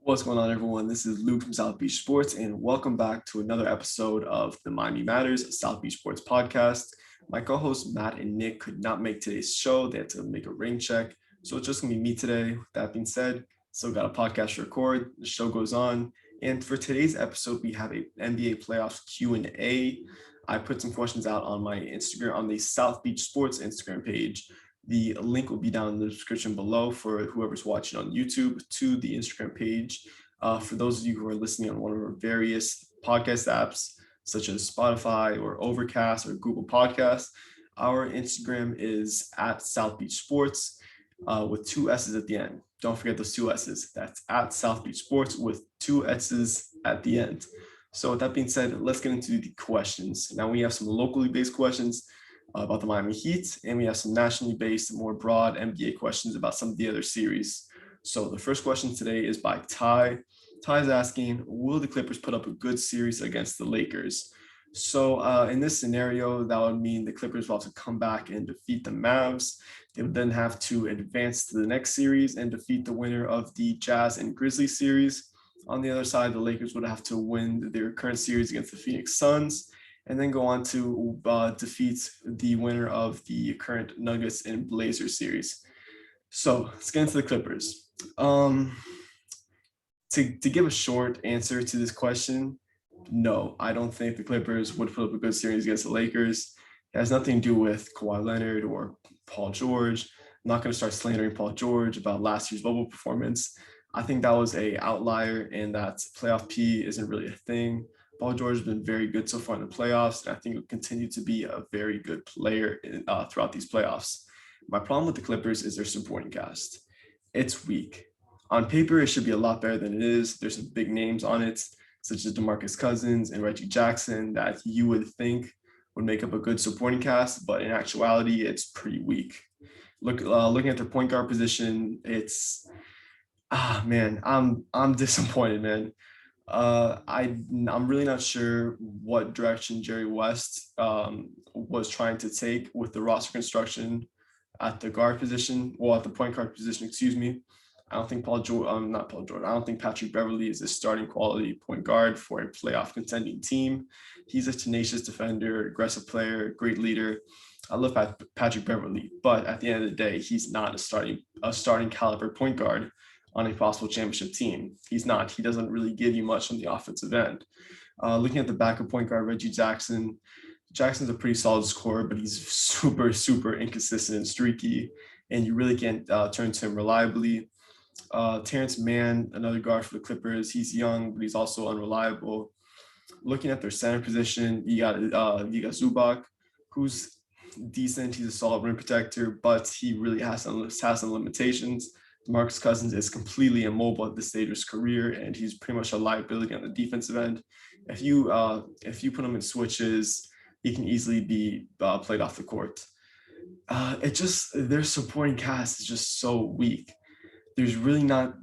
What's going on, everyone? This is Luke from South Beach Sports, and welcome back to another episode of the Miami Matters, a South Beach Sports podcast. My co-hosts Matt and Nick could not make today's show. They had to make a rain check, so it's just gonna be me today. With that being said, still got a podcast to record. The show goes on, and for today's episode, we have a NBA playoffs Q&A. I put some questions out on my Instagram, on the South Beach Sports Instagram page. The link will be down in the description below for whoever's watching on YouTube to the Instagram page. For those of you who are listening on one of our various podcast apps, such as Spotify or Overcast or Google Podcasts, our Instagram is at South Beach Sports with two S's at the end. Don't forget those two S's. That's at South Beach Sports with two S's at the end. So with that being said, let's get into the questions. Now we have some locally based questions about the Miami Heat, and we have some nationally based, more broad NBA questions about some of the other series. So the first question today is by Ty. Ty is asking, will the Clippers put up a good series against the Lakers? So in this scenario, that would mean the Clippers will have to come back and defeat the Mavs. They would then have to advance to the next series and defeat the winner of the Jazz and Grizzlies series. On the other side, the Lakers would have to win their current series against the Phoenix Suns, and then go on to defeat the winner of the current Nuggets and Blazers series. So let's get into the Clippers. To give a short answer to this question, no, I don't think the Clippers would put up a good series against the Lakers. It has nothing to do with Kawhi Leonard or Paul George. I'm not going to start slandering Paul George about last year's bubble performance. I think that was an outlier, and that playoff P isn't really a thing. Paul George has been very good so far in the playoffs, and I think he'll continue to be a very good player throughout these playoffs. My problem with the Clippers is their supporting cast. It's weak. On paper, it should be a lot better than it is. There's some big names on it, such as DeMarcus Cousins and Reggie Jackson, that you would think would make up a good supporting cast, but in actuality, it's pretty weak. Looking at their point guard position, it's I'm disappointed, man. I'm really not sure what direction Jerry West was trying to take with the roster construction at the guard position, or at the point guard position, excuse me. I don't think not Paul George. I don't think Patrick Beverley is a starting quality point guard for a playoff contending team. He's a tenacious defender, aggressive player, great leader. I love Patrick Beverley, but at the end of the day, he's not a starting caliber point guard on a possible championship team. He's not. He doesn't really give you much on the offensive end. Looking at the backup point guard, Reggie Jackson, Jackson's a pretty solid scorer, but he's super, super inconsistent and streaky, and you really can't turn to him reliably. Terrence Mann, another guard for the Clippers, he's young, but he's also unreliable. Looking at their center position, you got Zubac, who's decent. He's a solid rim protector, but he really has some limitations. DeMarcus Cousins is completely immobile at this stage of his career, and he's pretty much a liability on the defensive end. If you put him in switches, he can easily be played off the court. Their supporting cast is just so weak. There's really not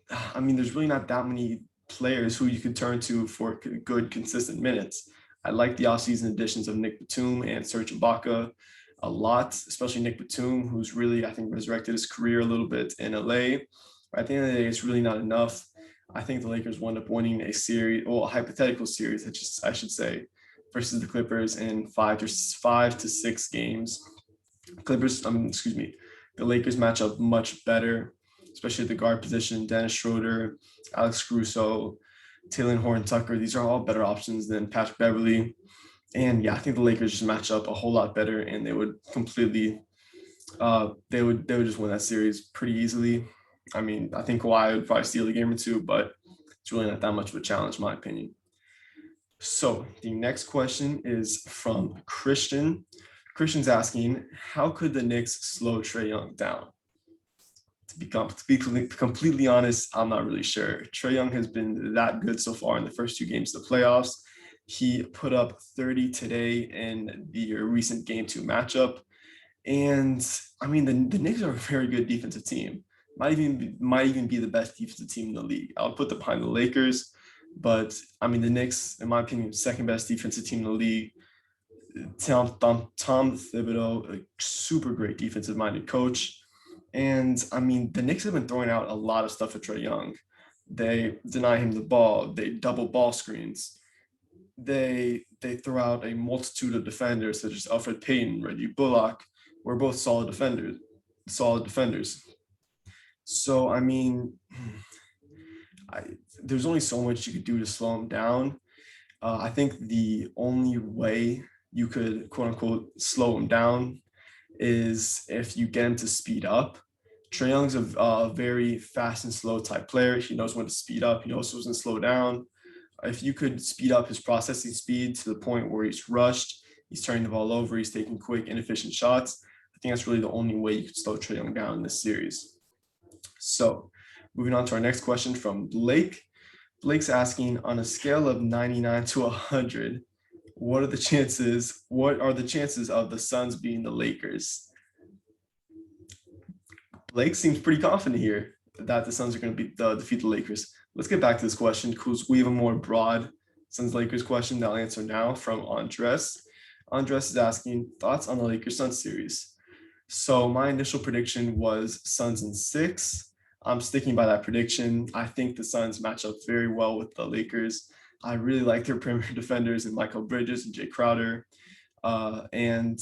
that many players who you could turn to for good, consistent minutes. I like the offseason additions of Nick Batum and Serge Ibaka a lot, especially Nick Batum, who's really, I think, resurrected his career a little bit in LA. But at the end of the day, it's really not enough. I think the Lakers will end up winning a series, or a hypothetical series, I should say, versus the Clippers in 5 to 6 games. The Lakers match up much better, especially at the guard position. Dennis Schroeder, Alex Caruso, Talen Horton-Tucker, these are all better options than Patrick Beverley. And yeah, I think the Lakers just match up a whole lot better, and they would completely, they would just win that series pretty easily. I mean, I think Kawhi would probably steal a game or two, but it's really not that much of a challenge, in my opinion. So the next question is from Christian. Christian's asking, how could the Knicks slow Trae Young down? To be completely honest, I'm not really sure. Trae Young has been that good so far in the first 2 games of the playoffs. He put up 30 today in the recent Game 2 matchup. And, I mean, the Knicks are a very good defensive team. Might even be the best defensive team in the league. I would put them behind the Lakers. But, I mean, the Knicks, in my opinion, second best defensive team in the league. Tom Thibodeau, a super great defensive-minded coach. And, I mean, the Knicks have been throwing out a lot of stuff at Trae Young. They deny him the ball. They double ball screens. They throw out a multitude of defenders such as Alfred Payton, Reggie Bullock. We're both solid defenders. Solid defenders. So I mean, I, there's only so much you could do to slow him down. I think the only way you could quote unquote slow him down is if you get him to speed up. Trae Young's a very fast and slow type player. He knows when to speed up. He knows when to slow down. If you could speed up his processing speed to the point where he's rushed, he's turning the ball over, he's taking quick, inefficient shots, I think that's really the only way you could slow Trae Young down in this series. So moving on to our next question from Blake. Blake's asking, on a scale of 99 to 100, what are the chances of the Suns beating the Lakers? Blake seems pretty confident here that the Suns are going to defeat the Lakers. Let's get back to this question because we have a more broad Suns-Lakers question that I'll answer now from Andres. Andres is asking, thoughts on the Lakers-Suns series? So my initial prediction was Suns in 6. I'm sticking by that prediction. I think the Suns match up very well with the Lakers. I really like their perimeter defenders and Michael Bridges and Jay Crowder. And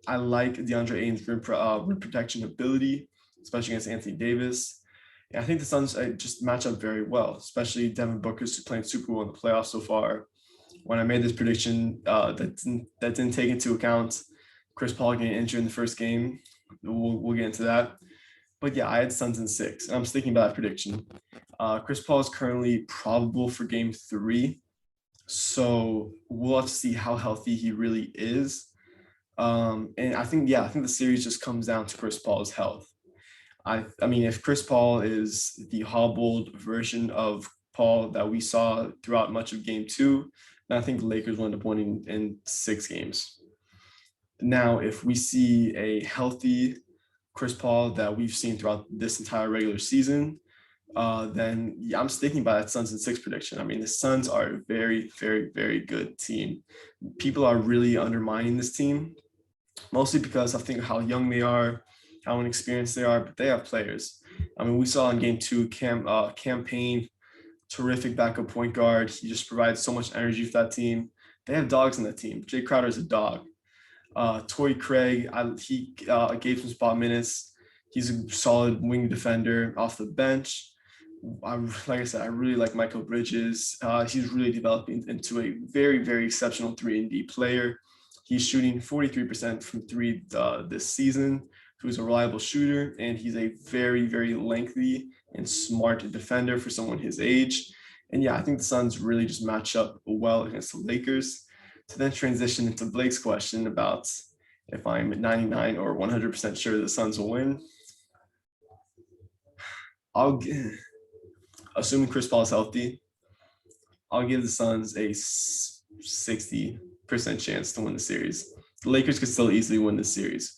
I like DeAndre Ayton's rim protection ability, especially against Anthony Davis. And I think the Suns just match up very well, especially Devin Booker's playing super well in the playoffs so far. When I made this prediction, that didn't take into account Chris Paul getting injured in the first game. We'll get into that. But yeah, I had Suns in 6, and I'm sticking by that prediction. Chris Paul is currently probable for game 3. So we'll have to see how healthy he really is. And I think the series just comes down to Chris Paul's health. I mean, if Chris Paul is the hobbled version of Paul that we saw throughout much of game 2, then I think the Lakers will end up winning in 6 games. Now, if we see a healthy Chris Paul that we've seen throughout this entire regular season, then yeah, I'm sticking by that Suns in 6 prediction. I mean, the Suns are a very, very, very good team. People are really undermining this team, mostly because I think how young they are, how inexperienced they are, but they have players. I mean, we saw in game 2, Cam Payne, terrific backup point guard. He just provides so much energy for that team. They have dogs in that team. Jay Crowder is a dog. Torrey Craig, he gave some spot minutes. He's a solid wing defender off the bench. Like I said, I really like Michael Bridges. He's really developing into a very, very exceptional 3-and-D player. He's shooting 43% from 3 this season. He's a reliable shooter, and he's a very, very lengthy and smart defender for someone his age. And yeah, I think the Suns really just match up well against the Lakers. To then transition into Blake's question about if I'm 99 or 100% sure the Suns will win, assuming Chris Paul is healthy, I'll give the Suns a 60% chance to win the series. The Lakers could still easily win this series.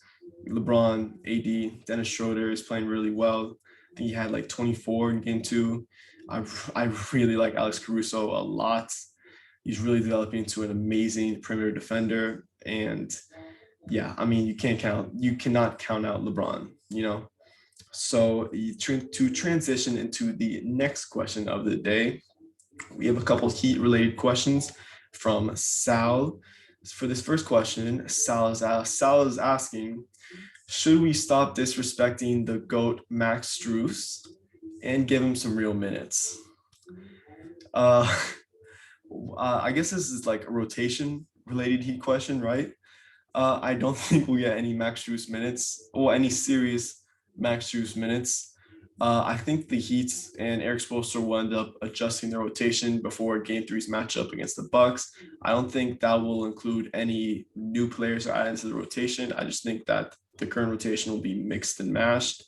LeBron, AD, Dennis Schroeder is playing really well. I think he had like 24 in game 2. I really like Alex Caruso a lot. He's really developing into an amazing perimeter defender. And yeah, I mean, you cannot count out LeBron, you know? So to transition into the next question of the day, we have a couple Heat related questions from Sal. For this first question, Sal is asking, should we stop disrespecting the GOAT Max Strus and give him some real minutes? I guess this is like a rotation related Heat question, right? I don't think we'll get any Max Strus minutes or any serious Max Strus minutes. I think the Heat and Eric Spoelstra will end up adjusting their rotation before Game 3's matchup against the Bucks. I don't think that will include any new players or added to the rotation. I just think that the current rotation will be mixed and mashed.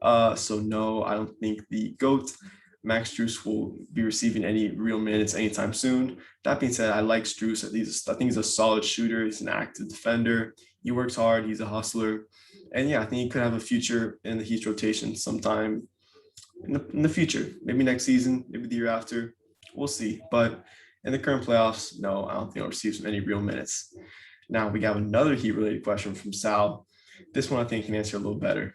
So no, I don't think the GOAT Max Strus will be receiving any real minutes anytime soon. That being said, I like Strus. I think he's a solid shooter. He's an active defender. He works hard. He's a hustler. And yeah, I think he could have a future in the Heat rotation sometime in the future. Maybe next season, maybe the year after. We'll see. But in the current playoffs, no, I don't think he'll receive any real minutes. Now we have another Heat-related question from Sal. This one I think can answer a little better.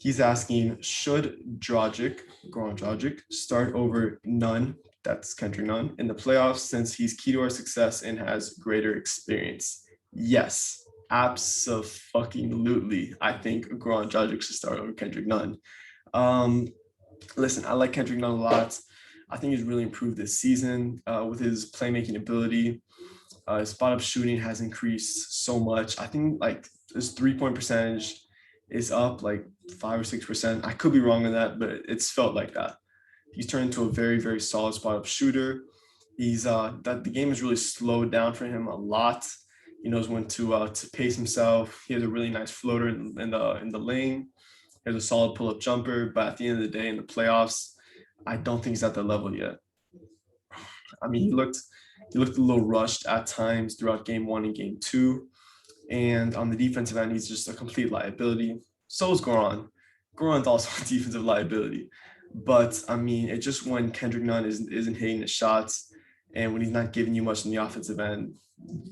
He's asking, should Goran Dragic, start over Nunn, that's Kendrick Nunn, in the playoffs since he's key to our success and has greater experience? Yes, absolutely. I think Goran Dragic should start over Kendrick Nunn. Um, Listen, I like Kendrick Nunn a lot. I think he's really improved this season with his playmaking ability. His spot up shooting has increased so much. I think like his 3-point percentage is up like 5 or 6%. I could be wrong on that, but it's felt like that. He's turned into a very, very solid spot up shooter. He's that the game has really slowed down for him a lot. He knows when to pace himself. He has a really nice floater in the lane. He has a solid pull up jumper, but at the end of the day, in the playoffs, I don't think he's at that level yet. I mean, he looked a little rushed at times throughout game one and game two. And on the defensive end, he's just a complete liability. So is Goran. Goran's also a defensive liability. But I mean, it's just when Kendrick Nunn isn't hitting the shots and when he's not giving you much in the offensive end,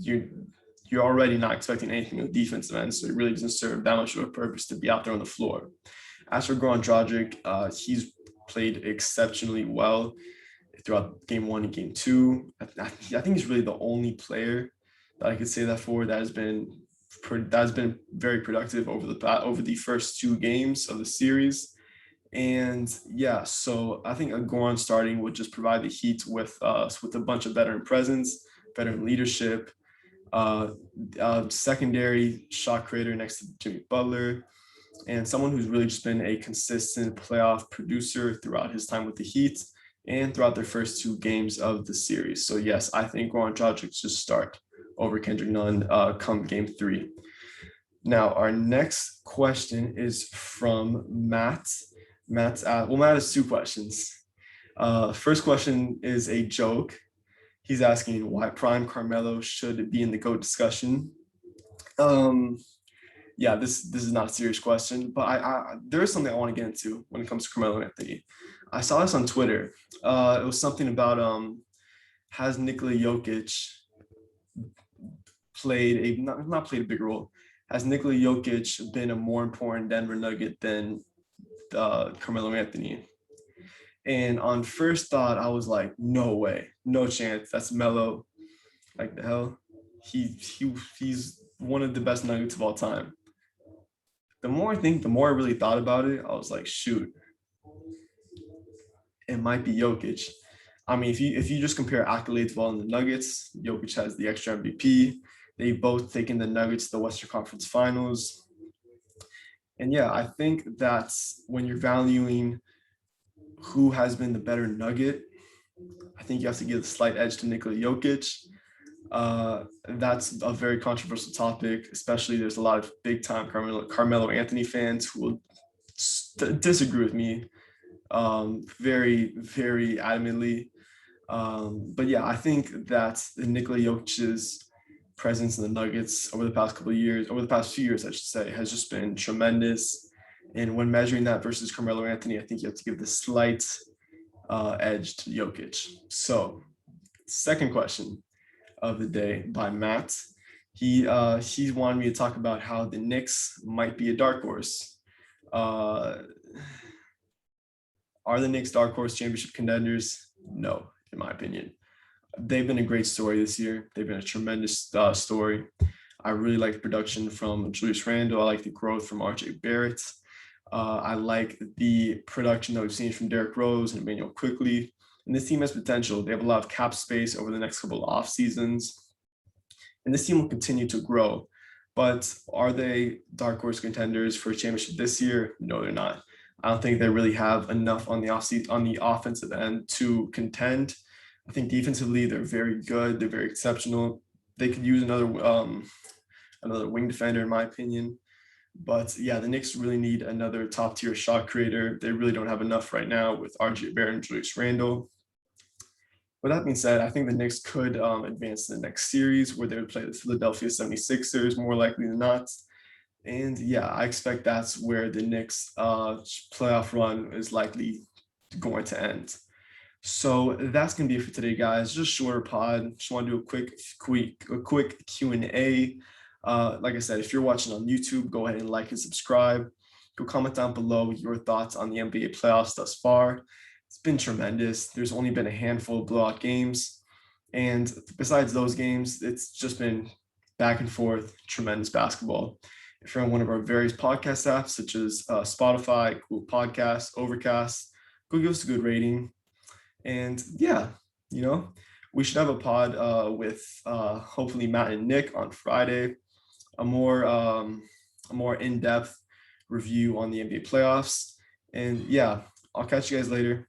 you're already not expecting anything on the defensive end. So it really doesn't serve that much of a purpose to be out there on the floor. As for Goran Dragic, he's played exceptionally well throughout game one and game two. I think he's really the only player that I could say that for that has been very productive over the first two games of the series. And yeah, so I think a Goran starting would just provide the Heat with a bunch of veteran presence, veteran leadership, secondary shot creator next to Jimmy Butler, and someone who's really just been a consistent playoff producer throughout his time with the Heat and throughout their first two games of the series. So yes, I think Goran Dragic should start over Kendrick Nunn come game three. Now, our next question is from Matt. Matt has two questions. First question is a joke. He's asking why Prime Carmelo should be in the GOAT discussion. Yeah, this is not a serious question, but there is something I want to get into when it comes to Carmelo Anthony. I saw this on Twitter. It was something about has Nikola Jokic not played a big role? Has Nikola Jokic been a more important Denver Nugget than Carmelo Anthony? And on first thought, I was like, no way, no chance. That's Melo. Like the hell, he's one of the best Nuggets of all time. The more I really thought about it, I was like, shoot, it might be Jokic. I mean, if you just compare accolades while in the Nuggets, Jokic has the extra MVP. They've both taken the Nuggets to the Western Conference Finals. And yeah, I think that's when you're valuing who has been the better Nugget, I think you have to give a slight edge to Nikola Jokic. That's a very controversial topic, especially there's a lot of big time Carmelo Anthony fans who will disagree with me very, very adamantly. But yeah, I think that Nikola Jokic's presence in the Nuggets over the past few years, I should say, has just been tremendous. And when measuring that versus Carmelo Anthony, I think you have to give the slight edge to Jokic. So, second question of the day by Matt. He wanted me to talk about how the Knicks might be a dark horse. Are the Knicks dark horse championship contenders? No, in my opinion. They've been a great story this year. They've been a tremendous story. I really like the production from Julius Randle. I like the growth from RJ Barrett. I like the production that we've seen from Derrick Rose and Emmanuel Quickly. And this team has potential. They have a lot of cap space over the next couple of off seasons. And this team will continue to grow. But are they dark horse contenders for a championship this year? No, they're not. I don't think they really have enough on the offensive end to contend. I think defensively they're very good. They're very exceptional. They could use another wing defender, in my opinion. But yeah, the Knicks really need another top tier shot creator. They really don't have enough right now with RJ Barrett and Julius Randle. With that being said, I think the Knicks could advance to the next series where they would play the Philadelphia 76ers more likely than not. And yeah, I expect that's where the Knicks playoff run is likely going to end. So that's gonna be it for today, guys. Just shorter pod. Just want to do a quick Q&A. Like I said, if you're watching on YouTube, go ahead and like and subscribe. Go comment down below your thoughts on the NBA playoffs thus far. It's been tremendous. There's only been a handful of blowout games. And besides those games, it's just been back and forth, tremendous basketball. If you're on one of our various podcast apps, such as Spotify, Google Podcasts, Overcast, go give us a good rating. And yeah, you know, we should have a pod with hopefully Matt and Nick on Friday, a more in-depth review on the NBA playoffs. And yeah, I'll catch you guys later.